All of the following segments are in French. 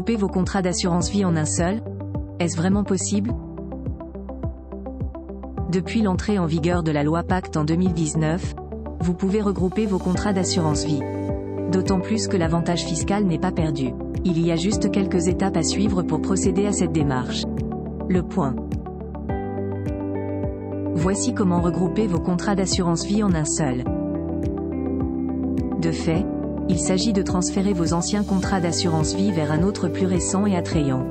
regrouper vos contrats d'assurance vie en un seul? Est-ce vraiment possible? Depuis l'entrée en vigueur de la loi Pacte en 2019, vous pouvez regrouper vos contrats d'assurance vie. D'autant plus que l'avantage fiscal n'est pas perdu. Il y a juste quelques étapes à suivre pour procéder à cette démarche. Le point. Voici comment regrouper vos contrats d'assurance vie en un seul. De fait, il s'agit de transférer vos anciens contrats d'assurance vie vers un autre plus récent et attrayant.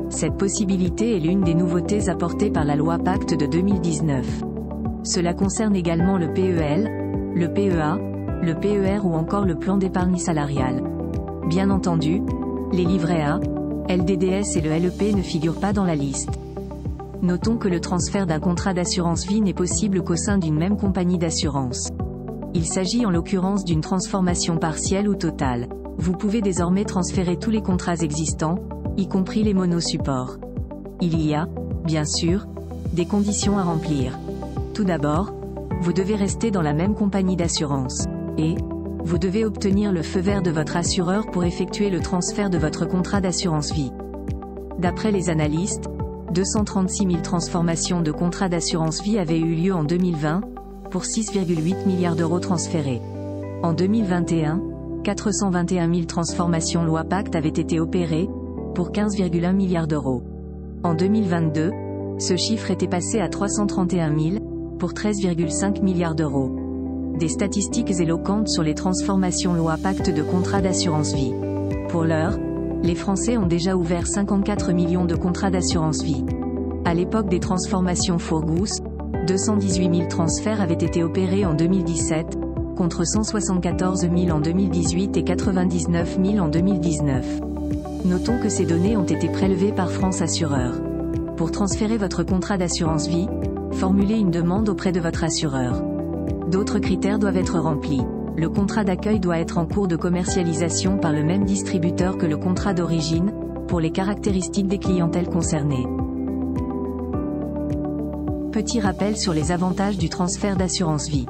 Cette possibilité est l'une des nouveautés apportées par la loi Pacte de 2019. Cela concerne également le PEL, le PEA, le PER ou encore le plan d'épargne salariale. Bien entendu, les livrets A, LDDS et le LEP ne figurent pas dans la liste. Notons que le transfert d'un contrat d'assurance vie n'est possible qu'au sein d'une même compagnie d'assurance. Il s'agit en l'occurrence d'une transformation partielle ou totale. Vous pouvez désormais transférer tous les contrats existants, y compris les monosupports. Il y a, bien sûr, des conditions à remplir. Tout d'abord, vous devez rester dans la même compagnie d'assurance. Et, vous devez obtenir le feu vert de votre assureur pour effectuer le transfert de votre contrat d'assurance vie. D'après les analystes, 236 000 transformations de contrats d'assurance vie avaient eu lieu en 2020, pour 6,8 milliards d'euros transférés. En 2021, 421 000 transformations loi Pacte avaient été opérées, pour 15,1 milliards d'euros. En 2022, ce chiffre était passé à 331 000, pour 13,5 milliards d'euros. Des statistiques éloquentes sur les transformations loi Pacte de contrats d'assurance vie. Pour l'heure, les Français ont déjà ouvert 54 millions de contrats d'assurance vie. À l'époque des transformations Fourgousse, 218 000 transferts avaient été opérés en 2017, contre 174 000 en 2018 et 99 000 en 2019. Notons que ces données ont été prélevées par France Assureur. Pour transférer votre contrat d'assurance vie, formulez une demande auprès de votre assureur. D'autres critères doivent être remplis. Le contrat d'accueil doit être en cours de commercialisation par le même distributeur que le contrat d'origine, pour les caractéristiques des clientèles concernées. Petit rappel sur les avantages du transfert d'assurance vie.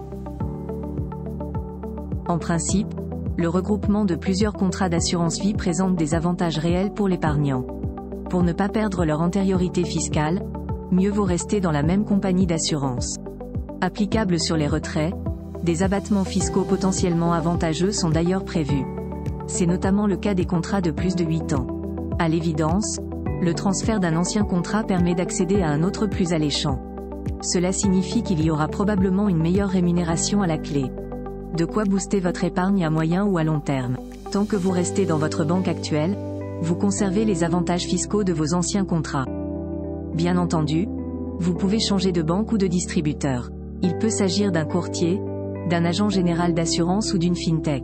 En principe, le regroupement de plusieurs contrats d'assurance vie présente des avantages réels pour l'épargnant. Pour ne pas perdre leur antériorité fiscale, mieux vaut rester dans la même compagnie d'assurance. Applicables sur les retraits, des abattements fiscaux potentiellement avantageux sont d'ailleurs prévus. C'est notamment le cas des contrats de plus de 8 ans. À l'évidence, le transfert d'un ancien contrat permet d'accéder à un autre plus alléchant. Cela signifie qu'il y aura probablement une meilleure rémunération à la clé. De quoi booster votre épargne à moyen ou à long terme. Tant que vous restez dans votre banque actuelle, vous conservez les avantages fiscaux de vos anciens contrats. Bien entendu, vous pouvez changer de banque ou de distributeur. Il peut s'agir d'un courtier, d'un agent général d'assurance ou d'une fintech.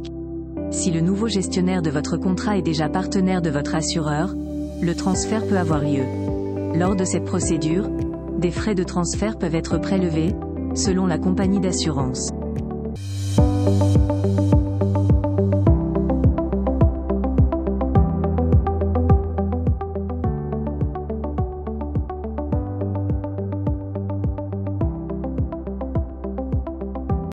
Si le nouveau gestionnaire de votre contrat est déjà partenaire de votre assureur, le transfert peut avoir lieu. Lors de cette procédure, des frais de transfert peuvent être prélevés, selon la compagnie d'assurance.